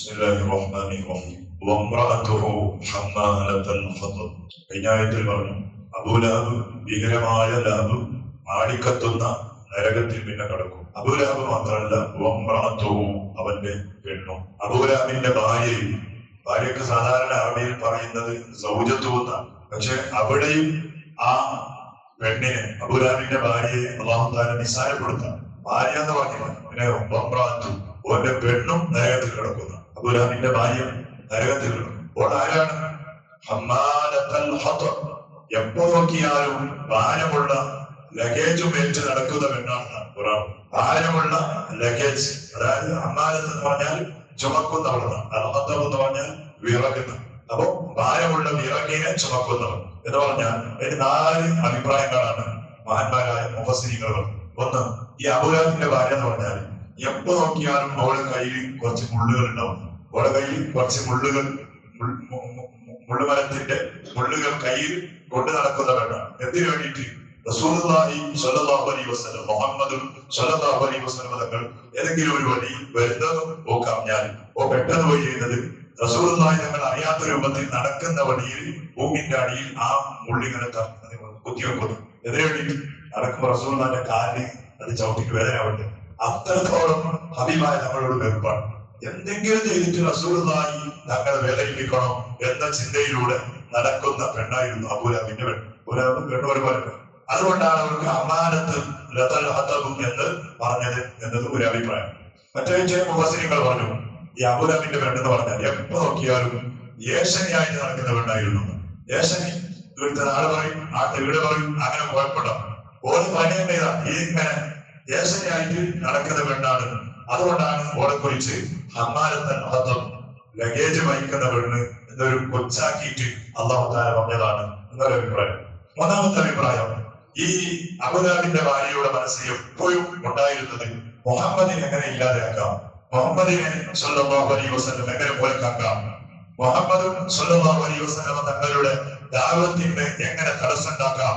ബിസ്മില്ലാഹിർ റഹ്മാനിർ റഹീം വംറഅതുഹു ഹമ്മാലത്തുൽ ഹതബ്. കഴിഞ്ഞ ആയത്തിൽ പറഞ്ഞു അബൂലഹബ് ഭീകരമായ ലാബ് ആടിക്കത്തുന്ന നരകത്തിൽ പിന്നെ കടക്കും. അബൂലഹബ് മാത്രമല്ല വംറഅതുഹു അവന്റെ പെണ്ണും. അബൂലഹബിന്റെ ഭാര്യക്ക് സാധാരണ അറബിയിൽ പറയുന്നത് സൗജത്തു എന്നാണ്. പക്ഷെ അവിടെയും ആ പെണ്ണിനെ അബൂലഹബിന്റെ ഭാര്യയെ അല്ലാഹു തആല നിസ്സാരപ്പെടുത്താം. ഭാര്യ എന്ന് പറഞ്ഞു പിന്നെ വംറഅതു ഓന്റെ പെണ്ണും നരകത്തിൽ കിടക്കുന്നു. അബൂലഹബിന്റെ ഭാര്യ നരകത്തിൽ കിടക്കും. അപ്പോൾ ആരാണ്? ഹമ്മാലത്തുൽ ഹതബ്. എപ്പോ നോക്കിയാലും ഭാരമുള്ള ലഗേജും ഏറ്റ് നടക്കുന്ന പെണ്ണാണ് ഖുർആൻ. ഭാരമുള്ള ലഗേജ്, അതായത് ഹമ്മാലത്ത് എന്ന് പറഞ്ഞാൽ ചുമക്കുന്നവളാണ്, അൽ-ഹതബ് എന്ന് പറഞ്ഞാൽ വിറകുന്ന. അപ്പൊ ഭാരമുള്ള വിറകിനെ ചുമക്കുന്നവർ എന്ന് പറഞ്ഞാൽ അതിന് 4 അഭിപ്രായങ്ങളാണ് മഹാന്മാരായ മുഫസ്സിരീങ്ങൾ. ഒന്ന്, ഈ അബൂലഹബിന്റെ ഭാര്യ എന്ന് പറഞ്ഞാൽ എപ്പോ നോക്കിയാലും അവളുടെ കയ്യിൽ കുറച്ച് മുള്ളുകൾ ഉണ്ടാവും. അവളുടെ കയ്യിൽ കുറച്ച് മുള്ളുമരത്തിന്റെ മുള്ളുകൾ കയ്യിൽ കൊണ്ടു നടക്കുന്നവരാണ്. എന്തിനു വേണ്ടിയിട്ട്? റസൂലുള്ളാഹി സ്വല്ലല്ലാഹു അലൈഹി വസല്ലം, മുഹമ്മദ് സ്വല്ലല്ലാഹു അലൈഹി വസല്ലം തങ്ങൾ ഏതെങ്കിലും ഒരു വഴി വരുന്നതും ഓക്കറിഞ്ഞാൽ പെട്ടെന്ന് പോയി ചെയ്യുന്നത് റസൂലുള്ളാഹി തങ്ങൾ അറിയാത്ത രൂപത്തിൽ നടക്കുന്ന വഴിയിൽ ഭൂമിന്റെ അടിയിൽ ആ മുള്ളിങ്ങനെ കുത്തിവെക്കുന്നു. എന്തിനു വേണ്ടിയിട്ട്? നടക്കുമ്പോൾ റസൂലുള്ളാഹിന്റെ കാലിൽ അത് ചവിട്ടിക്ക് വേദനയാവട്ടെ. അത്രത്തോളം ഹബീബായ നമ്മളോട് വെറുപ്പാണ്. എന്തെങ്കിലും ചെയ്തിട്ട് റസൂലുള്ളാഹി തങ്ങളെ വേദനിപ്പിക്കണം എന്ന ചിന്തയിലൂടെ നടക്കുന്ന പെണ്ണായിരുന്നു അബൂലഹബിന്റെ പെണ്ണ്. അബൂലഹബ് പെണ്ണ് ഒരുപോലെ. അതുകൊണ്ടാണ് അവർക്ക് അമാനത്തുൽ ഹതബ് എന്ന് പറഞ്ഞത് എന്നത് ഒരു അഭിപ്രായം. മറ്റേ ചില മുഫസ്സിരീങ്ങൾ പറഞ്ഞു ഈ അബൂലഹബിന്റെ പെണ്ണെന്ന് പറഞ്ഞാൽ എപ്പോ നോക്കിയാലും ഏഷണിയായിട്ട് നടക്കുന്ന പെണ്ണായിരുന്നു. ഏഷണി ഇവിടുത്തെ നാട് പറയും, നാട്ടിൽ വീട് പറയും, അങ്ങനെ കുഴപ്പമുണ്ടാവും. ഓരോ പണിയുണ്ട് ഈ ഇങ്ങനെ ദേശയായിട്ട് നടക്കുന്ന പെണ്ണാണ്. അതുകൊണ്ടാണ് ഓളെ കുറിച്ച് ഹമ്മാലത്തുൽ ഹതബ്, ലഗേജ് വഹിക്കുന്ന പെണ്ണ് എന്നൊരു കൊച്ചാക്കിയിട്ട് അല്ലാഹു തആല പറഞ്ഞതാണ് എന്നൊരു അഭിപ്രായം. മൂന്നാമത്തെ അഭിപ്രായം, ഈ അബൂലഹബിന്റെ ഭാര്യയുടെ മനസ്സിൽ എപ്പോഴും ഉണ്ടായിരുന്നത് മുഹമ്മദിനെ എങ്ങനെ ഇല്ലാതെയാക്കാം, മുഹമ്മദിനെ സ്വല്ലല്ലാഹു അലൈഹി വസല്ലം എങ്ങനെ പോലെക്കാക്കാം, മുഹമ്മദ് സ്വല്ലല്ലാഹു അലൈഹി വസല്ലം തങ്ങളുടെ ദഅവത്തിന് എങ്ങനെ തടസ്സമുണ്ടാക്കാം,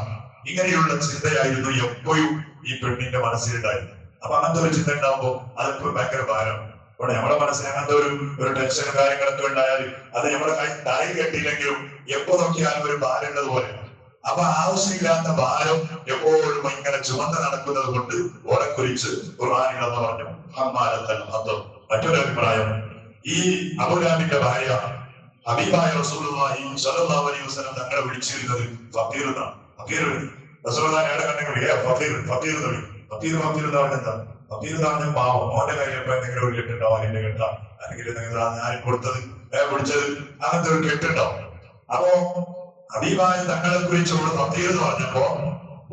ഇങ്ങനെയുള്ള ചിന്തയായിരുന്നു എപ്പോഴും ഈ പെണ്ണിന്റെ മനസ്സിലുണ്ടായിരുന്നു. അപ്പൊ അങ്ങനത്തെ ഒരു ചിന്ത ഉണ്ടാകുമ്പോ അതൊക്കെ ഭയങ്കര ഭാരം. ഇവിടെ നമ്മുടെ മനസ്സിൽ അങ്ങനത്തെ ഒരു ടെൻഷനും കാര്യങ്ങളൊക്കെ ഉണ്ടായാൽ അത് നമ്മുടെ തലയിൽ കെട്ടിയില്ലെങ്കിലും എപ്പോ നോക്കിയാലും ഒരു ഭാരം ഉള്ളതുപോലെ. അപ്പൊ ആവശ്യമില്ലാത്ത ഭാരം എപ്പോഴും ഇങ്ങനെ ചുമന്ന് നടക്കുന്നത് കൊണ്ട് ഓളെ കുറിച്ച് ഖുർആനിൽ എന്ന് പറഞ്ഞു ഹമ്മാലത്തുൽ ഹതബ്. മറ്റൊരു അഭിപ്രായം, ഈ അബൂലഹബിന്റെ ഭാര്യ ഹബീബായ റസൂലുള്ളാഹി സ്വല്ലല്ലാഹു അലൈഹി വസല്ലം തങ്ങളെ വിളിച്ചിരുന്നത് ഫഖീർ എന്നാണ്. ഫഖീർ റസൂലുള്ളാഹി കണ്ടെങ്കിൽ ഫഖീർ എന്ന് പാവം. മോന്റെ കയ്യിലപ്പോ എന്തെങ്കിലും ഒരു കെട്ടുണ്ടാവും, അതിന്റെ കെട്ട അല്ലെങ്കിൽ ഞാൻ കൊടുത്തത് പിടിച്ചത് അങ്ങനത്തെ ഒരു കെട്ടുണ്ടാവും. അപ്പോ ഹബീബായ തങ്ങളെ കുറിച്ച് ഫഖീർ എന്ന് പറഞ്ഞപ്പോ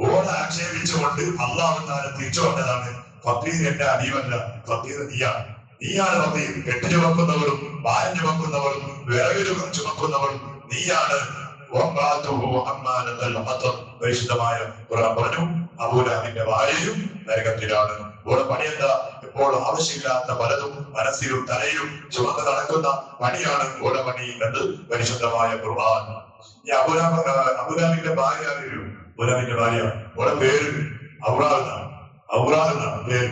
ഓളെ ആക്ഷേപിച്ചുകൊണ്ട് അല്ലാഹു തആല തിരിച്ചു പറഞ്ഞതാണ് ഫഖീർ എന്റെ ഹബീബല്ല, ഫഖീർ നീയാണ് ഫഖീർ. കെട്ട് ചുമക്കുന്നവരും ഭാരം ചുമക്കുന്നവരും വിറക് ചുമക്കുന്നവരും നീയാണ്. പരിശുദ്ധമായ ഖുർആൻ പറഞ്ഞു അബൂലഹബിന്റെ ഭാര്യയും നരകത്തിലാണ്. ഓടെ പണിയെന്താ? ഇപ്പോൾ ആവശ്യമില്ലാത്ത പലതും മനസ്സിലും തലയിലും ചുമന്ന് നടക്കുന്ന പണിയാണ് ഓടെ പണി എന്ന് പരിശുദ്ധമായ ഖുർആൻ. ഈ അബൂലഹബിന്റെ ഭാര്യ അബൂലഹബിന്റെ ഭാര്യ ഓടെ പേര് ഔറാഖ് എന്നാണ് പേര്.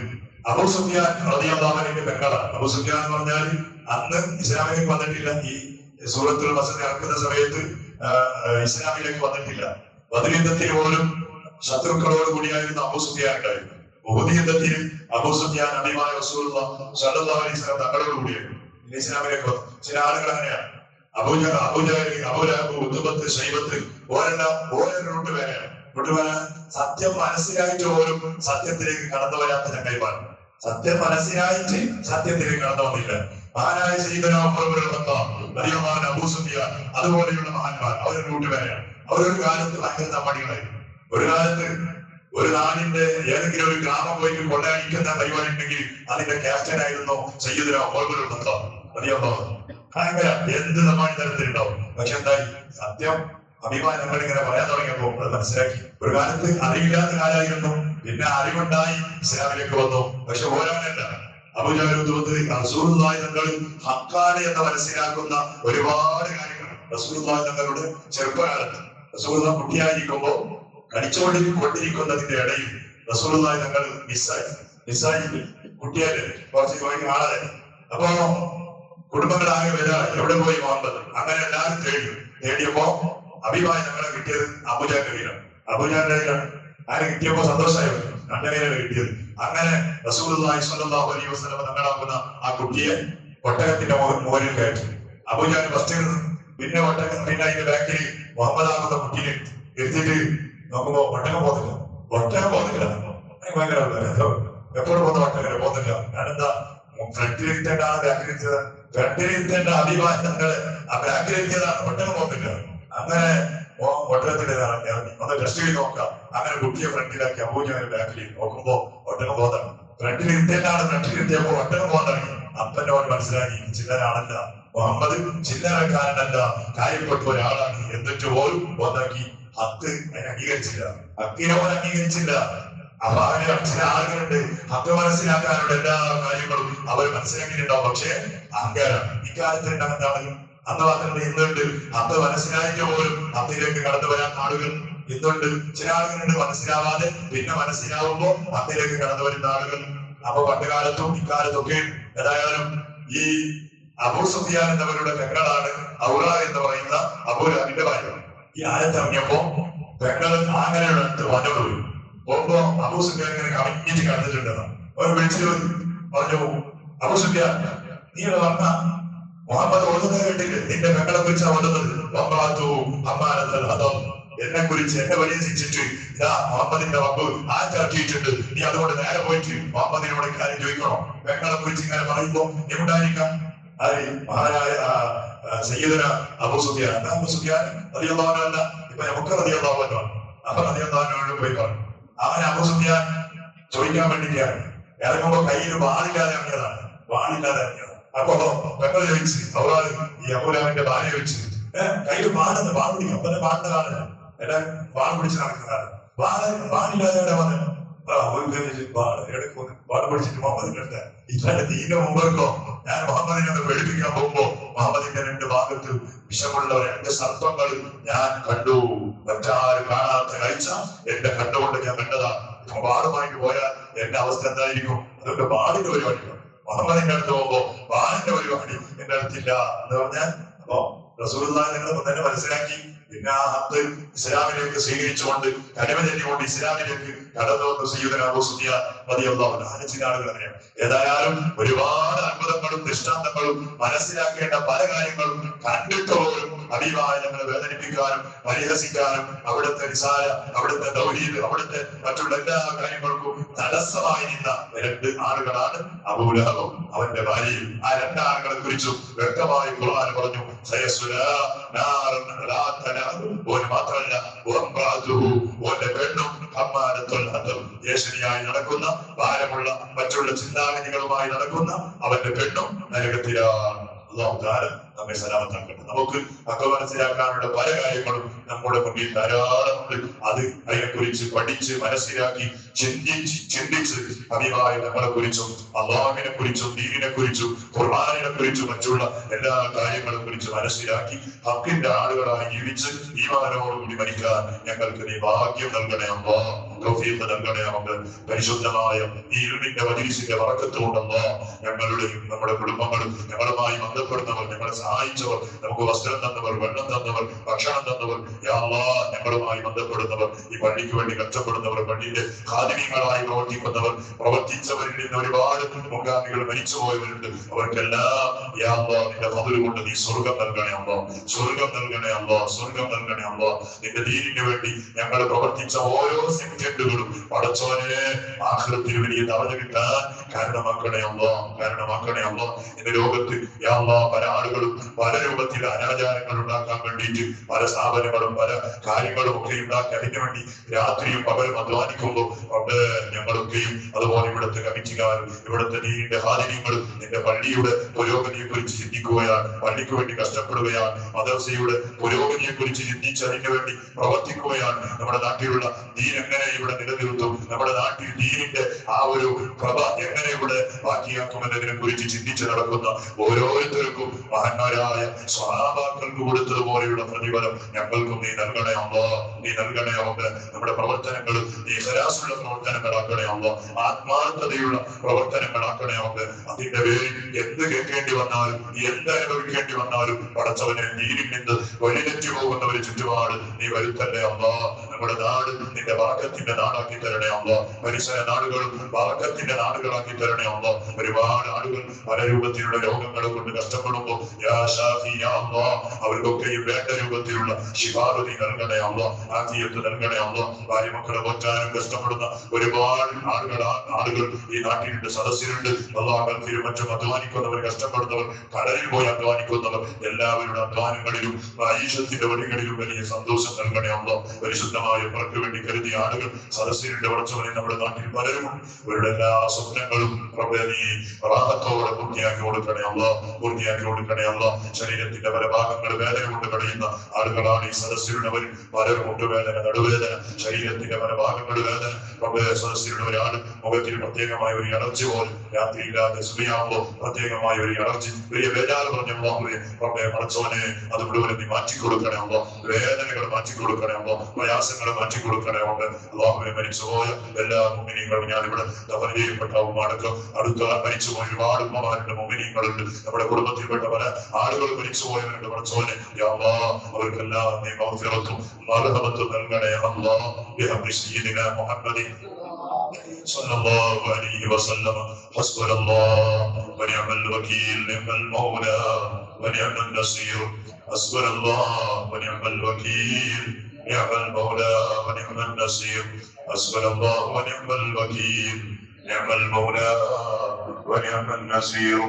അബൂ സുഫിയാൻ റളിയല്ലാഹു അൻഹുവിന്റെ പെങ്ങളാണ്. അബൂ സുഫിയാൻ എന്ന് പറഞ്ഞാൽ അന്ന് ഇസ്ലാമിലേക്ക് വന്നിട്ടില്ല. ഈ സൂറത്തുൽ മസദ് ഇറക്കുന്ന സമയത്ത് ഇസ്ലാമിലേക്ക് വന്നിട്ടില്ല. ബദർ യുദ്ധത്തിൽ പോലും ശത്രുക്കളോട് കൂടിയായിരുന്നു അബൂ സുഫിയാൻ ഉണ്ടായിരുന്നു. ഉഹദ് യുദ്ധത്തിൽ അബൂ സുഫിയാൻ ഹബീബായ റസൂലുള്ളാഹി സ്വല്ലല്ലാഹു അലൈഹി വസല്ലം തങ്ങളോട് കൂടിയായിരുന്നു ഇസ്ലാമിലേക്ക് വന്നു. ചില ആളുകൾ അങ്ങനെയാണ്. അബൂലഹബ്, ഉത്ബത്ത്, ശൈബത്ത് ഓരെല്ലാം ഓരോ റൂട്ട് വരാൻ സത്യം മനസ്സിലായിട്ട് പോലും സത്യത്തിലേക്ക് കടന്നു വരാത്ത ചങ്ങായിമാരാണ്. സത്യം മനസ്സിലായിട്ട് സത്യത്തിലേക്ക് കടന്നു വന്നില്ല. മഹാനായ സയ്യിദുനാ ഉമർ ഇബ്നുൽ ഖത്താബ് റളിയല്ലാഹു അൻഹു, അബൂ സുഫിയാൻ അതുപോലെയുള്ള മഹാന്മാർ അവരുടെ റൂട്ട് വരെയാണ്. അവരൊരു കാലത്ത് ഭയങ്കര തമ്മടികളായിരുന്നു. ഒരു കാലത്ത് ഒരു നാടിന്റെ ഏതെങ്കിലും ഒരു ഗ്രാമം പോയി കൊള്ളയടിക്കുന്ന പരിപാടി ഉണ്ടെങ്കിൽ അതിന്റെ ക്യാപ്റ്റൻ ആയിരുന്നു സയ്യിദുനാ ഉമർ ഇബ്നുൽ ഖത്താബ് റളിയല്ലാഹു അൻഹു. ഭയങ്കര എന്ത് തമ്മാടി തരത്തിലുണ്ടാവും. പക്ഷെ എന്തായി? സത്യം അഭിമാനം നമ്മളിങ്ങനെ പറയാൻ തുടങ്ങിയപ്പോ അത് മനസ്സിലാക്കി. ഒരു കാലത്ത് അറിവില്ലാത്ത കാലായിരുന്നു, പിന്നെ അറിവുണ്ടായി ഇസ്ലാമിലേക്ക് വന്നു. പക്ഷെ ഓരോനല്ല റസൂലുള്ളാഹി തങ്ങൾ ഹക്കാണ് എന്ന് മനസ്സിലാക്കുന്ന ഒരുപാട് കാര്യങ്ങൾ റസൂലുള്ളാഹി തങ്ങളുടെ ചെറുപ്പകാലത്ത് റസൂലുള്ളാഹി കുട്ടിയായിരിക്കുമ്പോ കടിച്ചുകൊണ്ടിരിക്കുന്നതിന്റെ ഇടയിൽ റസൂലുള്ളാഹി തങ്ങൾ മിസ്സായി കുട്ടിയായിട്ട് കുറച്ച് കാണാതെ. അപ്പോ കുടുംബങ്ങളാകെ വരാ എവിടെ പോയി മുഹമ്മദ്? അങ്ങനെ എല്ലാവരും തേടിയപ്പോ അഭിമായി ഞങ്ങളെ കിട്ടിയത് അബൂജാന്റെ കയ്യിലാണ്. അബൂജാന്റെ കയ്യിലാണ്. ആരെ കിട്ടിയപ്പോ സന്തോഷമായി, തന്റെ കയ്യിലാണ് കിട്ടിയത്. അങ്ങനെ റസൂലുള്ളാഹി സ്വല്ലല്ലാഹു അലൈഹി വസല്ലം തങ്ങളാകുന്ന ആ കുട്ടിയെ ഒട്ടകത്തിന്റെ മുകളിൽ കയറ്റി. അബൂജാൽ ഫസ്റ്റ് പിന്നെ അതിന്റെ ബാക്കിൽ മുഹമ്മദ് ആകുന്ന കുട്ടിയെ എടുത്തിട്ട് നോക്കുമ്പോ ഒട്ടകം പോകുന്നില്ല. ഭയങ്കര എപ്പോഴും പോകുന്ന ഒട്ടകം പോകുന്നില്ല. ഞാനെന്താ ഫ്രണ്ടിലിരുത്തേണ്ട ആളെ ബാക്കിലിരുത്തിയത്? ഫ്രണ്ടിലിരുത്തേണ്ട അഭിമാനങ്ങള് ആ ബാക്കിലിരുത്തിയതാണ്. ഒട്ടകം പോകുന്നില്ല. അങ്ങനെ ഒട്ടകത്തിന്റെ ഇറങ്ങി ഒന്ന് ടെസ്റ്റ് ചെയ്ത് നോക്കാം. അങ്ങനെ കുട്ടിയെ ഫ്രണ്ടിലാക്കി അബൂജാൽ ബാക്കിൽ നോക്കുമ്പോ ഒട്ടകം പോകുന്നതാണ്. ഫ്രണ്ടിലിരുത്തേണ്ട ആള് ഫ്രണ്ടിലിരുത്തിയപ്പോ ഒട്ടകം പോകുന്നതാണ്. അപ്പനോട് മനസ്സിലാക്കി ചില്ലരാണല്ല മുഹമ്മദ്, ചില്ലറക്കാരനല്ല, കാര്യപ്പെട്ട ഒരാളാണ്. എന്നിട്ട് പോലും ഒന്നാക്കി ഹക്ക് അതിനെ അംഗീകരിച്ചില്ല, ഹക്കിനോട് അംഗീകരിച്ചില്ല. അപ്പൊ അവന് ചില ആളുകളുണ്ട് ഹക്ക് മനസ്സിലാക്കാനുള്ള എല്ലാ കാര്യങ്ങളും അവർ മനസ്സിലാക്കിയിട്ടുണ്ടാവും. പക്ഷേ അഹങ്കാരം ഇക്കാലത്ത് ഉണ്ടാകുന്ന അന്ന് മാത്രമല്ല ഇന്നുണ്ട്. ഹക്ക് മനസ്സിലാക്കിയ പോലും ഹക്കിലേക്ക് കടന്നു വരാൻ ആളുകൾ ഇന്നുണ്ട്. ചില ആളുകളുണ്ട് മനസ്സിലാവാതെ പിന്നെ മനസ്സിലാവുമ്പോ ഹക്കിലേക്ക് കടന്നു വരുന്ന ആളുകൾ. അപ്പൊ പണ്ട് കാലത്തും ഇക്കാലത്തൊക്കെ ഏതായാലും ഈ അബൂ സുഫിയാൻ എന്നവരുടെ പെങ്ങളാണ് ഔറ എന്ന് പറയുന്ന അബൂലഹബിന്റെ ഭാര്യ. ഈ ആയത്തിറങ്ങിയപ്പോ പെങ്ങൾ ആങ്ങനെയുള്ള അടുത്ത് വന്നോട് പോയി. പോകുമ്പോ അബൂ സുഫിയാൻ ഇങ്ങനെ കമ്മിറ്റ് കടന്നിട്ടുണ്ടെന്ന് അവർ വിളിച്ചു പറഞ്ഞു, അബൂ സുഫിയാൻ നീ വന്ന മുഹമ്മദ് ഓടുന്നത് കേട്ടില്ലേ? നിന്റെ പെങ്ങളെ കുറിച്ചാണ് ഓടുന്നത്. എന്നെ കുറിച്ച് എന്നെ വലിയ ശിക്ഷിച്ചു. ഇതാ മുഹമ്മദിന്റെ വമ്പ് ആറ്റാക്കിയിട്ടുണ്ട്. നീ അതുകൊണ്ട് നേരെ പോയിട്ട് മുഹമ്മദിനോട് കാര്യം ചോദിക്കണോ? പെങ്ങളെ കുറിച്ച് ഇങ്ങനെ പറയുമ്പോ നീ ഉണ്ടായിരിക്കാം. മഹാനായ സയ്യിദുന അബൂ സുഫിയാൻ, അബൂ സുഫിയാൻ റളിയല്ലാഹു അൻഹു അല്ല, ഇപ്പൊ നമുക്ക് റളിയല്ലാഹു അൻഹു ആണ്. അപ്പൊ റളിയല്ലാഹു അൻഹു പോയി പറഞ്ഞു. അവൻ അബൂ സുഫിയാൻ ചോദിക്കാൻ വേണ്ടിയിട്ടാണ് ഇറങ്ങുമ്പോ കയ്യിൽ വാളില്ലാതെ ഇറങ്ങിയതാണ്. അപ്പൊ പെങ്ങൾ ചോദിച്ചു, അവരാണ് ഈ അബൂലഹബിന്റെ ഭാര്യ ചോദിച്ചു, കയ്യിൽ വാണെന്ന് വാൾ പിടിക്കും. അപ്പൊ വാളിന്റെ കാലം എല്ലാം വാൾ പിടിച്ച് നടക്കുന്നതാണ്. വാളില്ലാതെ വന്നു വാൾ പിടിച്ചിട്ട് മുഹമ്മദിന്റെ അടുത്ത് ഇത്രയുടെ തീരെ മുമ്പോ ഞാൻ മുഹമ്മദിനെ ഒന്ന് വെളുപ്പിക്കാൻ പോകുമ്പോ മുഹമ്മദിന്റെ രണ്ട് ഭാഗത്ത് വിഷമുള്ള രണ്ട് സർപ്പങ്ങൾ ഞാൻ കണ്ടു. മറ്റാരും കാണാത്ത കാഴ്ച എന്റെ കണ്ടുകൊണ്ട് ഞാൻ കണ്ടതാ. വാളുമായിട്ട് പോയാൽ എന്റെ അവസ്ഥ എന്തായിരിക്കും? അതുകൊണ്ട് വാളിന്റെ പരിപാടി മുഹമ്മദിന്റെ അടുത്ത് പോകുമ്പോ വാളിന്റെ പരിപാടി എന്റെ അടുത്തില്ല എന്ന് പറഞ്ഞാൽ അപ്പൊ റസൂലുള്ളാഹി നിങ്ങൾ തന്നെ മനസ്സിലാക്കി. പിന്നെ ആ ഹക്ക് ഇസ്ലാമിലേക്ക് സ്വീകരിച്ചുകൊണ്ട് കലിമ ചൊല്ലിക്കൊണ്ട് ഇസ്ലാമിലേക്ക് കടന്നു വന്ന സയ്യിദുനാ അബൂ സുഫിയാൻ റളിയല്ലാഹു അൻഹു ചില ആളുകൾ അങ്ങനെയാണ്. ഏതായാലും ഒരുപാട് അത്ഭുതങ്ങളും ദൃഷ്ടാന്തങ്ങളും മനസ്സിലാക്കേണ്ട പല കാര്യങ്ങളും കണ്ടിട്ട് പോലും ഹബീബായ നമ്മളെ വേദനിപ്പിക്കാനും പരിഹസിക്കാനും അവിടുത്തെ റിസാല, അവിടുത്തെ തൗഹീദ്, അവിടുത്തെ മറ്റുള്ള എല്ലാ കാര്യങ്ങൾക്കും തടസ്സമായി നിന്ന രണ്ട് ആളുകളാണ് അബൂ ലഹബും അവന്റെ ഭാര്യയും. ആ രണ്ടാളുകളെ കുറിച്ചും വ്യക്തമായി ഖുർആൻ പറഞ്ഞു, ഓന് മാത്രമല്ല ഓന്റെ പെണ്ണും യേശനിയായി നടക്കുന്ന ഭാരമുള്ള മറ്റുള്ള ചിന്താഗതികളുമായി നടക്കുന്ന അവന്റെ പെണ്ണും നരകത്തിലാണ്. അല്ലാഹു തആല നമ്മെ സലാമത്താക്കട്ടെ. നമുക്ക് ഒക്കെ മനസ്സിലാക്കാനുള്ള പല കാര്യങ്ങളും നമ്മുടെ മുന്നിൽ ധാരാളമുണ്ട്. അത് അതിനെക്കുറിച്ച് പഠിച്ച് മനസ്സിലാക്കി ചിന്തിച്ച് ഹബീബായ നമ്മളെ കുറിച്ചും അല്ലാഹുവിനെ കുറിച്ചും ദീനിനെ കുറിച്ചും ഖുർആനിനെ കുറിച്ചും മറ്റുള്ള എല്ലാ കാര്യങ്ങളെ കുറിച്ച് മനസ്സിലാക്കി ഹക്കിന്റെ ആളുകളായി ജീവിച്ച് ഈമാനോടുകൂടി മരിക്കാൻ ഞങ്ങൾക്ക് നീ ഭാഗ്യം നൽകണേ അല്ലാഹ്. തൗഫീഖ് നൽകണേ നമുക്ക്. പരിശുദ്ധമായ ഈ ഇൽമിന്റെ മജ്‌ലിസിന്റെ ബറക്കത്തുകൊണ്ട് അല്ലാഹ് ഞങ്ങളുടെയും നമ്മുടെ കുടുംബങ്ങളും ഞങ്ങളുമായി ബന്ധപ്പെടുന്നവർ, ഞങ്ങളെ സഹായിച്ചവർ, നമുക്ക് വസ്ത്രം തന്നവർ, വെള്ളം തന്നവർ, ഭക്ഷണം തന്നവർ, യാ അല്ലാഹ് ഞങ്ങളുമായി ബന്ധപ്പെടുന്നവർ, ഈ പള്ളിക്ക് വേണ്ടി കഷ്ടപ്പെടുന്നവർ, പള്ളിയുടെ ഖാദിമീങ്ങളായി പ്രവർത്തിക്കുന്നവർ, പ്രവർത്തിച്ചവരിൽ നിന്ന് ഒരുപാട് മുൻഗാമികൾ മരിച്ചുപോയവരുണ്ട്. അവർക്കെല്ലാം യാ അല്ലാഹ് നിന്റെ ഫദ്ല് കൊണ്ട് നീ സ്വർഗം നൽകണേ അല്ലാഹ്. സ്വർഗം നൽകണേ അല്ലാഹ്. സ്വർഗം നൽകണേ അല്ലാഹ്. നിന്റെ ദീനിന് വേണ്ടി ഞങ്ങൾ പ്രവർത്തിച്ച ഓരോ സെക്കൻഡുകളും പടച്ചോനെ ആഖിറത്തിൽ വലിയ ദറജ കിട്ടാൻ കാരണമാക്കണേ അല്ലാഹ്. കാരണമാക്കണേ അല്ലാഹ്. ഇന്ന് ലോകത്ത് യാ അല്ലാഹ് പല ആളുകളും പല രൂപത്തിൽ അനാചാരങ്ങൾ ഉണ്ടാക്കാൻ വേണ്ടിയിട്ട് പല സ്ഥാപനങ്ങളും പല കാര്യങ്ങളും ഒക്കെ ഉണ്ടാക്കി അതിനുവേണ്ടി രാത്രിയും പകലും അധ്വാനിക്കുമ്പോൾ ഞങ്ങളൊക്കെയും അതുപോലെ ഇവിടുത്തെ കമ്മിറ്റിക്കാരും ഇവിടുത്തെ നീന്റെ ഹാദിര്യങ്ങളും നിന്റെ പള്ളിയുടെ പുരോഗതിയെ കുറിച്ച് ചിന്തിക്കുകയാണ്, പള്ളിക്ക് വേണ്ടി കഷ്ടപ്പെടുകയാണ്, മദ്രസയുടെ പുരോഗതിയെ കുറിച്ച് ചിന്തിച്ച് അതിനു വേണ്ടി പ്രവർത്തിക്കുകയാണ്. നമ്മുടെ നാട്ടിലുള്ള ദീൻ എങ്ങനെ ഇവിടെ നിലനിർത്തും? നമ്മുടെ നാട്ടിൽ ദീനിന്റെ ആ ഒരു പ്രഭ എങ്ങനെ ഇവിടെ ബാക്കിയാക്കുമെന്നതിനെ കുറിച്ച് ചിന്തിച്ചു നടക്കുന്ന ഓരോരുത്തർക്കും മഹാന്മാരായ സ്വഹാബാക്കൾക്ക് കൊടുത്തതുപോലെയുള്ള പ്രതിഫലം ഞങ്ങൾക്കും നീ നൽകണേ അല്ലാഹ്. നീ നൽകണേ റബ്ബേ. നമ്മുടെ പ്രവർത്തനങ്ങൾ നീ ഖലാസുള്ള പ്രവർത്തനങ്ങളാക്കണേ അല്ലാഹ്. ആത്മാർത്ഥതയുള്ള പ്രവർത്തനങ്ങളാക്കണേ റബ്ബേ. അതിന്റെ പേരിൽ എന്ത് കേൾക്കേണ്ടി വന്നാലും എന്ത് അനുഭവിക്കേണ്ടി വന്നാലും പടച്ചവനെ ദീനിൽ നിന്ന് വഴിതെറ്റി പോകുന്ന ഒരു ചുറ്റുപാട് നീ വരുത്തല്ലേ അല്ലാഹ്. നമ്മുടെ നാട് നിന്റെ ബറക്കത്തിന്റെ നാടാക്കി തരണേ അല്ലാഹ്. പരിസര നാടുകളും ബറക്കത്തിന്റെ നാടുകളാക്കി തരണേ അല്ലാഹ്. ഒരുപാട് ആളുകൾ പല രൂപത്തിലുള്ള രോഗങ്ങൾ കൊണ്ട് കഷ്ടപ്പെടുമ്പോൾ യാ ഷാഫി യാ അല്ലാഹ് അവർക്കൊക്കെയും വേണ്ട രൂപത്തിലുള്ള ശിഫാഅ് നീ നൽകണേ അല്ലാഹ്. ആഫിയത്ത് നൽകണേ അല്ലാഹ്. ഭാര്യ മക്കളെ പോറ്റാനും കഷ്ടപ്പെടുന്ന ഒരുപാട് ആളുകൾ ഈ നാട്ടിലുണ്ട്, സദസ്സിലുണ്ട്. അല്ലാഹ് ഗൾഫിലും മറ്റും അധ്വാനിക്കുന്നവർ, കഷ്ടപ്പെടുന്നവർ, കടലിൽ പോയി അധ്വാനിക്കുന്നവർ, എല്ലാവരുടെ അധ്വാനങ്ങളിലും ഈശ്വരത്തിന്റെ വഴികളിലും വലിയ സന്തോഷം നൽകണേ അല്ലാഹ്. പരിശുദ്ധമായ പുറത്തു വേണ്ടി കരുതിയ ആളുകൾ സദസ്സിലുണ്ട്. ഉടച്ചവനെ നമ്മുടെ നാട്ടിൽ പലരും അവരുടെ എല്ലാ സ്വപ്നങ്ങളും റബ്ബേ നീ റാഹത്തോടെ പൂർത്തിയാക്കി കൊടുക്കണേ അല്ലാഹ്. പൂർത്തിയാക്കി കൊടുക്കണേ അല്ലാഹ്. ശരീരത്തിന്റെ പല ഭാഗങ്ങൾ വേദന കൊണ്ട് കഴിയുന്ന ആളുകളാണ് ഈ സദസ്സിലുള്ളവർ. പലരും മുട്ടുവേദന, നടുവേദന, ശരീരത്തിന്റെ പല ഭാഗങ്ങൾ വേദന. റബ്ബേ സദസ്സിലുള്ള ഒരാൾ മുഖത്തിൽ പ്രത്യേകമായ ഒരു അലർജി പോലെ രാത്രിയില്ലാതെ സുഖിയാകുമ്പോൾ പ്രത്യേകമായ ഒരു അലർജി, വലിയ വേദാല് പറഞ്ഞു റബ്ബേ പടച്ചവനെ അത് മുഴുവൻ നീ മാറ്റിക്കൊടുക്കണേ അല്ലാഹ്. വേദനകൾ മാറ്റിക്കൊടുക്കണേ അല്ലാഹ്. പ്രയാസങ്ങൾ മാറ്റിക്കൊടുക്കണേ റബ്ബേ. അല്ലാഹുവേ മരിച്ചുപോയ എല്ലാ മുഅ്മിനീങ്ങളും ഞാനിവിടെ ദഫൻ ചെയ്യപ്പെട്ട ഉമ്മടക്കം അടുത്ത മരിച്ചുപോയ ഒരുപാട് ഉമ്മമാരുടെ മുഅ്മിനീങ്ങളുണ്ട്. നമ്മുടെ കുടുംബത്തിൽപ്പെട്ട പല ആളുകൾ മരിച്ചുപോയവരുണ്ട്. പടച്ചവനെ യാ അല്ലാഹ് അവർക്കെല്ലാം നീ മഗ്ഫിറത്തും മർഹമത്തും നൽകണേ അല്ലാഹ്. ബിഹഖി സയ്യിദിനാ മുഹമ്മദിൻ സല്ലല്ലാഹു അലൈഹി വസല്ലം. ഹസ്ബുനല്ലാഹു വനിഅമൽ വകീൽ, നിഅമൽ മൗലാ വനിഅമൻ നസീർ. ഹസ്ബുനല്ലാഹു വനിഅമൽ വകീൽ, നിഅമൽ മൗലാ വനിഅമൻ നസീർ. ഹസ്ബുനല്ലാഹു വനിഅമൽ വകീൽ, നിഅമൽ മൗലാ വനിഅമൻ നസീർ.